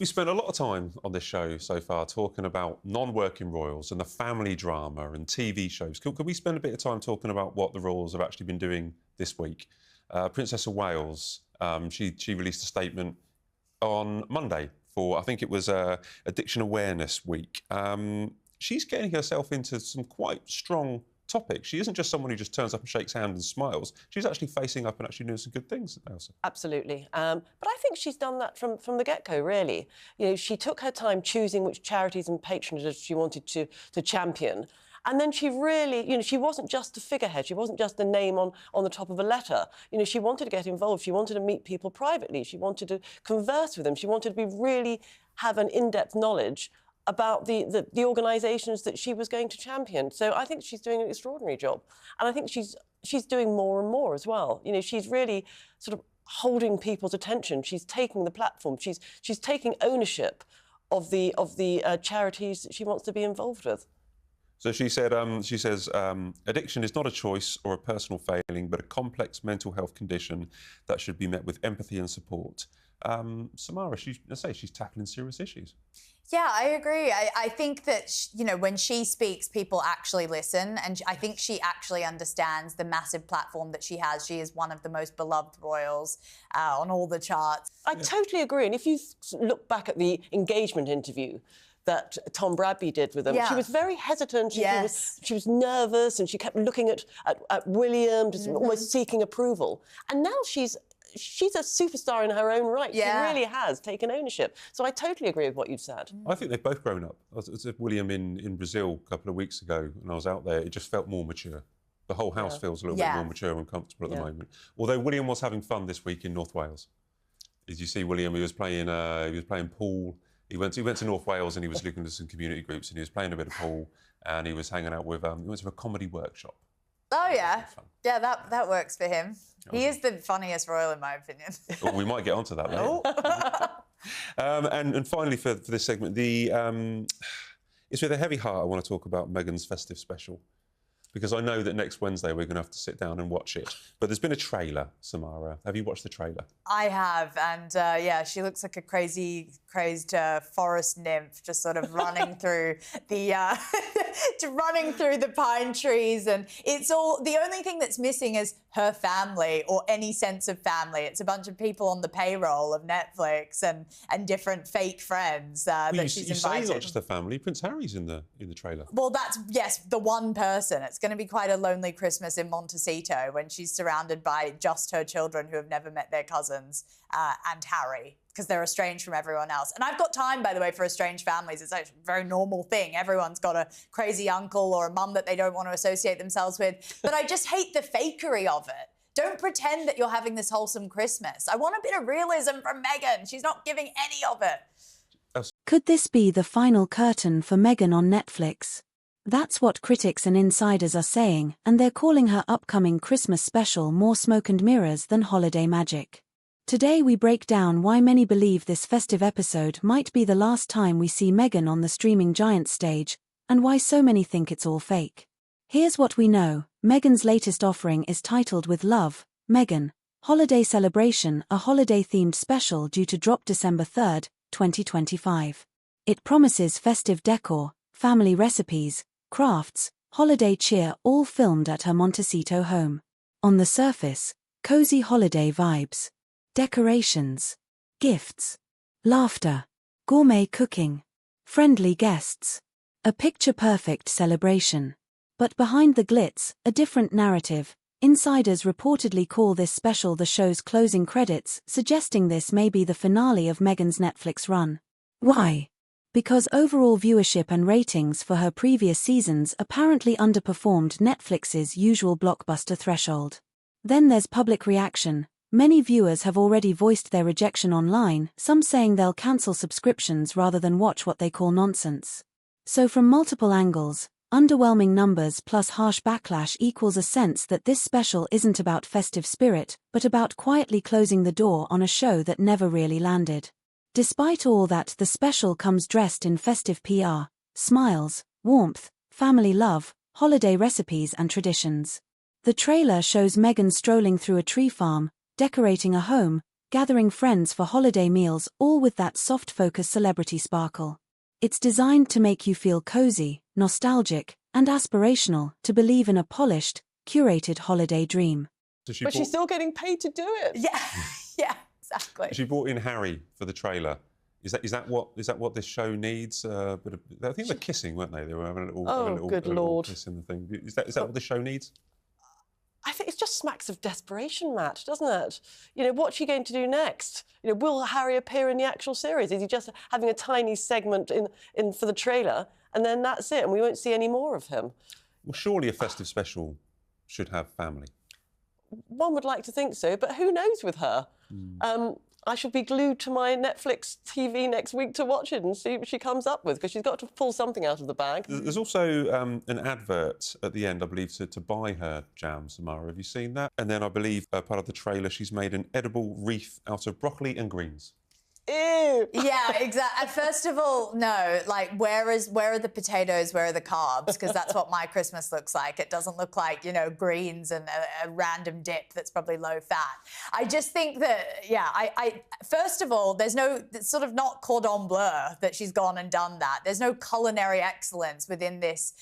We spent a lot of time on this show so far talking about non-working royals and the family drama and TV shows. Could we spend a bit of time talking about what the royals have actually been doing this week? Princess of Wales, she released a statement on Monday for, I think it was Addiction Awareness Week. She's getting herself into some quite strong topics. She isn't just someone who just turns up and shakes hands and smiles. She's actually facing up and actually doing some good things, Elsa. Absolutely. But I think she's done that from the get-go, really. You know, she took her time choosing which charities and patronages she wanted to champion. And then she really, you know, she wasn't just a figurehead. She wasn't just a name on the top of a letter. You know, she wanted to get involved. She wanted to meet people privately. She wanted to converse with them. She wanted to really have an in-depth knowledge about the organisations that she was going to champion. So I think she's doing an extraordinary job. And I think she's doing more and more as well. You know, she's really sort of holding people's attention. She's taking the platform. She's taking ownership of the charities that she wants to be involved with. So she says, addiction is not a choice or a personal failing, but a complex mental health condition that should be met with empathy and support. Samara, she's tackling serious issues. Yeah, I agree. I think that, you know, when she speaks, people actually listen. And I think she actually understands the massive platform that she has. She is one of the most beloved royals on all the charts. I totally agree. And if you look back at the engagement interview that Tom Bradby did with them, she was very hesitant. She was nervous, and she kept looking at William, just almost seeking approval. And now she's a superstar in her own right. She really has taken ownership. So I totally agree with what you've said. I think they've both grown up. I was with William in Brazil a couple of weeks ago, and I was out there. It just felt more mature. The whole house feels a little bit more mature and comfortable at the moment. Although William was having fun this week in North Wales. Did you see William? He was playing pool. He went to North Wales and he was looking at some community groups and he was playing a bit of pool and he was hanging out with. He went to a comedy workship. Oh yeah, yeah, that works for him. He is the funniest royal in my opinion. Well, we might get onto that later. And finally, for this segment, it's with a heavy heart I want to talk about Meghan's festive special, because I know that next Wednesday we're going to have to sit down and watch it. But there's been a trailer, Samara. Have you watched the trailer? I have, and yeah, she looks like a crazed forest nymph, just sort of running through the running through the pine trees, and it's all. The only thing that's missing is her family or any sense of family. It's a bunch of people on the payroll of Netflix and different fake friends that she's invited. You say not just the family. Prince Harry's in the trailer. Well, that's the one person. It's going to be quite a lonely Christmas in Montecito when she's surrounded by just her children who have never met their cousins and Harry, because they're estranged from everyone else. And I've got time, by the way, for estranged families. It's actually a very normal thing. Everyone's got a crazy uncle or a mum that they don't want to associate themselves with. But I just hate the fakery of it. Don't pretend that you're having this wholesome Christmas. I want a bit of realism from Meghan. She's not giving any of it. Could this be the final curtain for Meghan on Netflix? That's what critics and insiders are saying, and they're calling her upcoming Christmas special more smoke and mirrors than holiday magic. Today we break down why many believe this festive episode might be the last time we see Meghan on the streaming giant stage, and why so many think it's all fake. Here's what we know. Meghan's latest offering is titled With Love, Meghan, Holiday Celebration, a holiday-themed special due to drop December 3, 2025. It promises festive decor, family recipes, crafts, holiday cheer, all filmed at her Montecito home. On the surface, cozy holiday vibes. Decorations, gifts, laughter, gourmet cooking, friendly guests. A picture-perfect celebration. But behind the glitz, a different narrative. Insiders reportedly call this special the show's closing credits, suggesting this may be the finale of Meghan's Netflix run. Why? Because overall viewership and ratings for her previous seasons apparently underperformed Netflix's usual blockbuster threshold. Then there's public reaction. Many viewers have already voiced their rejection online, some saying they'll cancel subscriptions rather than watch what they call nonsense. So from multiple angles, underwhelming numbers plus harsh backlash equals a sense that this special isn't about festive spirit, but about quietly closing the door on a show that never really landed. Despite all that, the special comes dressed in festive PR, smiles, warmth, family love, holiday recipes and traditions. The trailer shows Meghan strolling through a tree farm, decorating a home, gathering friends for holiday meals, all with that soft-focus celebrity sparkle. It's designed to make you feel cozy, nostalgic, and aspirational, to believe in a polished, curated holiday dream. So But she's still getting paid to do it. Yeah, yeah, exactly. She brought in Harry for the trailer. Is that what this show needs? I think they're kissing, weren't they? They were having a little, good Lord. kiss in the thing. Is that what the show needs? I think it's just smacks of desperation, Matt, doesn't it? You know, what's she going to do next? You know, will Harry appear in the actual series? Is he just having a tiny segment in for the trailer, and then that's it, and we won't see any more of him? Well, surely a festive special should have family. One would like to think so, but who knows with her? I shall be glued to my Netflix TV next week to watch it and see what she comes up with, because she's got to pull something out of the bag. There's also an advert at the end, I believe, to buy her jam, Samara. Have you seen that? And then I believe part of the trailer, she's made an edible wreath out of broccoli and greens. Ew! Yeah, exactly. First of all, no, like, where are the potatoes, where are the carbs? Because that's what my Christmas looks like. It doesn't look like, you know, greens and a random dip that's probably low fat. I just think that, yeah, first of all, it's sort of not cordon bleu that she's gone and done that. There's no culinary excellence within this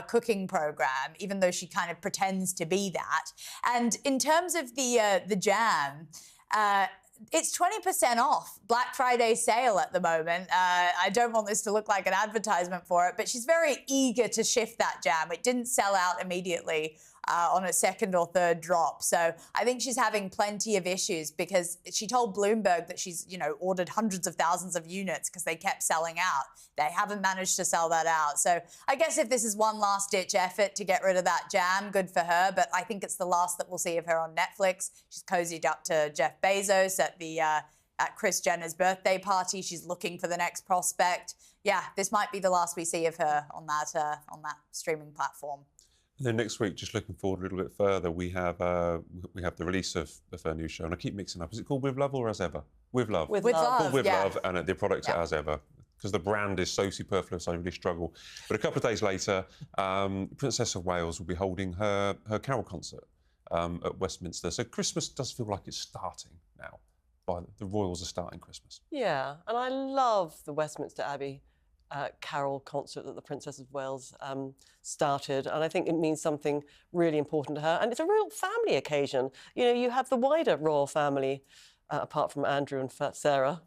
cooking program, even though she kind of pretends to be that. And in terms of the jam, it's 20% off Black Friday sale at the moment. I don't want this to look like an advertisement for it, but she's very eager to shift that jam. It didn't sell out immediately on a second or third drop. So I think she's having plenty of issues, because she told Bloomberg that she's, you know, ordered hundreds of thousands of units because they kept selling out. They haven't managed to sell that out. So I guess if this is one last ditch effort to get rid of that jam, good for her. But I think it's the last that we'll see of her on Netflix. She's cozied up to Jeff Bezos at Kris Jenner's birthday party. She's looking for the next prospect. Yeah, this might be the last we see of her on that streaming platform. And then next week, just looking forward a little bit further, we have the release of her new show, and I keep mixing up. Is it called With Love or As Ever? With Love. With Love. Called With yeah. Love, and the product's As Ever, because the brand is so superfluous. I really struggle. But a couple of days later, Princess of Wales will be holding her carol concert at Westminster. So Christmas does feel like it's starting now. The royals are starting Christmas. Yeah, and I love the Westminster Abbey carol concert that the Princess of Wales started, and I think it means something really important to her, and it's a real family occasion. You know, you have the wider royal family, apart from Andrew and Sarah,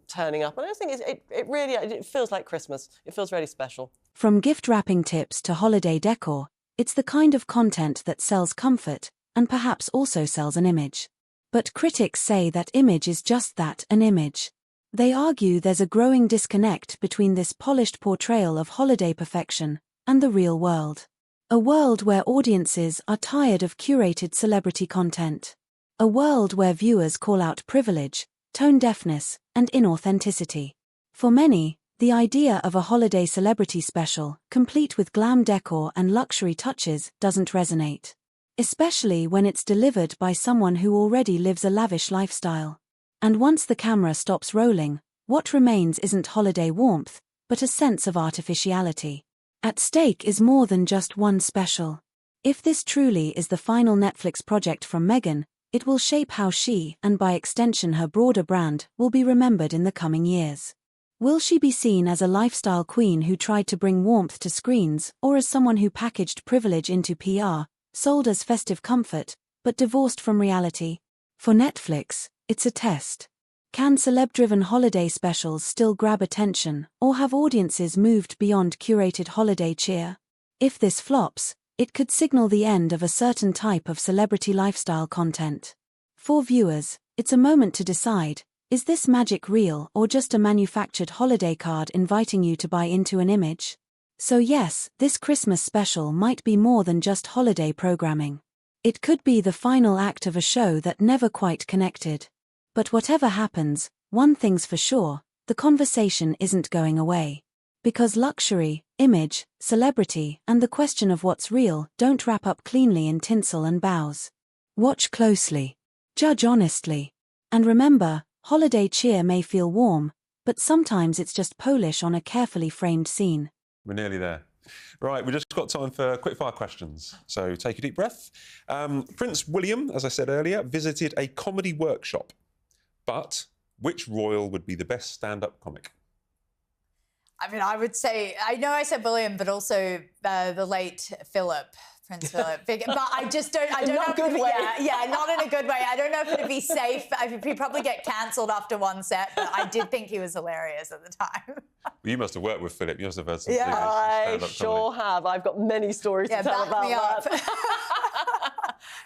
turning up, and I think it really feels like Christmas. It feels really special. From gift wrapping tips to holiday decor, it's the kind of content that sells comfort, and perhaps also sells an image. But critics say that image is just that, an image. They argue there's a growing disconnect between this polished portrayal of holiday perfection and the real world. A world where audiences are tired of curated celebrity content. A world where viewers call out privilege, tone deafness, and inauthenticity. For many, the idea of a holiday celebrity special, complete with glam decor and luxury touches, doesn't resonate. Especially when it's delivered by someone who already lives a lavish lifestyle. And once the camera stops rolling, what remains isn't holiday warmth, but a sense of artificiality. At stake is more than just one special. If this truly is the final Netflix project from Meghan, it will shape how she, and by extension her broader brand, will be remembered in the coming years. Will she be seen as a lifestyle queen who tried to bring warmth to screens, or as someone who packaged privilege into PR, sold as festive comfort, but divorced from reality? For Netflix, it's a test. Can celeb-driven holiday specials still grab attention, or have audiences moved beyond curated holiday cheer? If this flops, it could signal the end of a certain type of celebrity lifestyle content. For viewers, it's a moment to decide, is this magic real or just a manufactured holiday card inviting you to buy into an image? So yes, this Christmas special might be more than just holiday programming. It could be the final act of a show that never quite connected. But whatever happens, one thing's for sure, the conversation isn't going away. Because luxury, image, celebrity, and the question of what's real don't wrap up cleanly in tinsel and bows. Watch closely. Judge honestly. And remember, holiday cheer may feel warm, but sometimes it's just polish on a carefully framed scene. We're nearly there. Right, we've just got time for quickfire questions, so take a deep breath. Prince William, as I said earlier, visited a comedy workshop. But which royal would be the best stand-up comic? I mean, I would say, I know I said William, but also the late Philip, Prince Philip. But I just don't, I don't know. Not a good way. Yeah, not in a good way. I don't know if it'd be safe. He'd probably get cancelled after one set, but I did think he was hilarious at the time. Well, you must have worked with Philip. You must have heard some I stand-up sure have. I've got many stories to tell back about me up. that.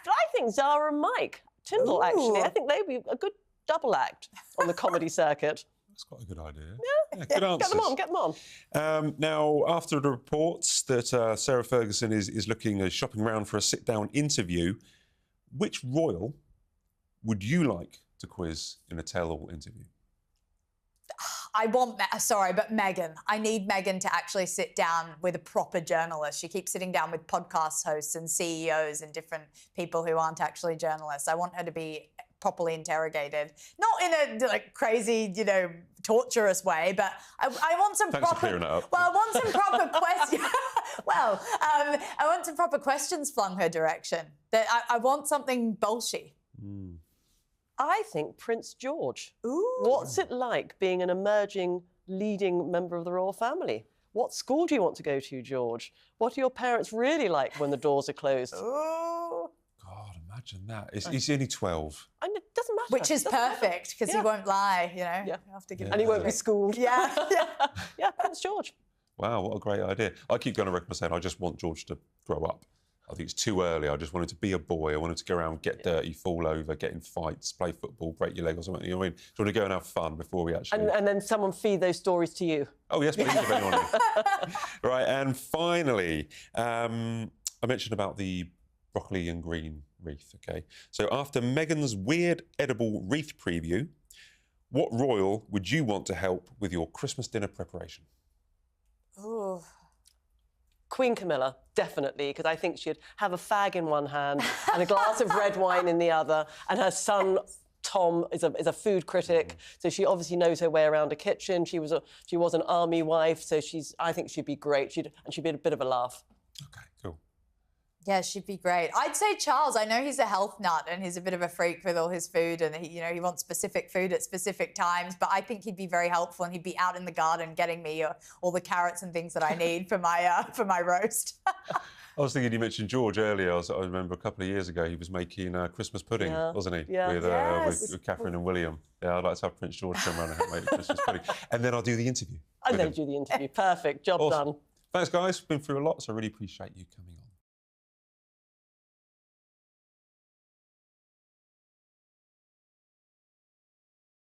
But I think Zara and Mike Tyndall, actually. I think they'd be a good double act on the comedy circuit. That's quite a good idea. Yeah. Good answers. Get them on. Now, after the reports that Sarah Ferguson is looking, shopping around for a sit-down interview, which royal would you like to quiz in a tell-all interview? I want, sorry, but Meghan. I need Meghan to actually sit down with a proper journalist. She keeps sitting down with podcast hosts and CEOs and different people who aren't actually journalists. I want her to be properly interrogated, not in a like crazy, torturous way, but I want some Thanks proper. for clearing that up. Well, I want some proper questions. I want some proper questions flung her direction. That I want something bolshy. I think Prince George. Ooh. What's it like being an emerging, leading member of the royal family? What school do you want to go to, George? What are your parents really like when the doors are closed? Ooh. God, imagine that. He's only 12. And it doesn't matter. Which is perfect because he won't lie. Yeah. You have to give him And he won't be schooled. Yeah. Yeah, Prince George. Wow, what a great idea. I keep going to record saying I just want George to grow up. I think it's too early. I just want him to be a boy. I want him to go around, get dirty, fall over, get in fights, play football, break your leg or something. You know what I mean? Just want to go and have fun before we actually... And then someone feed those stories to you. Oh, yes, please, if anyone... Right, and finally, I mentioned about the broccoli and green wreath, OK? So after Meghan's weird edible wreath preview, what royal would you want to help with your Christmas dinner preparation? Ooh. Queen Camilla, definitely, because I think she'd have a fag in one hand and a glass of red wine in the other, and her son Tom is a food critic, so she obviously knows her way around a kitchen. She was an army wife, so I think she'd be great. She'd be a bit of a laugh. OK, cool. Yeah, she'd be great. I'd say Charles. I know he's a health nut and he's a bit of a freak with all his food, and he wants specific food at specific times. But I think he'd be very helpful, and he'd be out in the garden getting me all the carrots and things that I need for my roast. I was thinking you mentioned George earlier. I remember a couple of years ago he was making Christmas pudding, wasn't he? Yeah. With Catherine and William. Yeah, I'd like to have Prince George come around and help make Christmas pudding. And then I'll do the interview. And then do the interview. Perfect. Job done. Thanks, guys. We've been through a lot, so I really appreciate you coming on.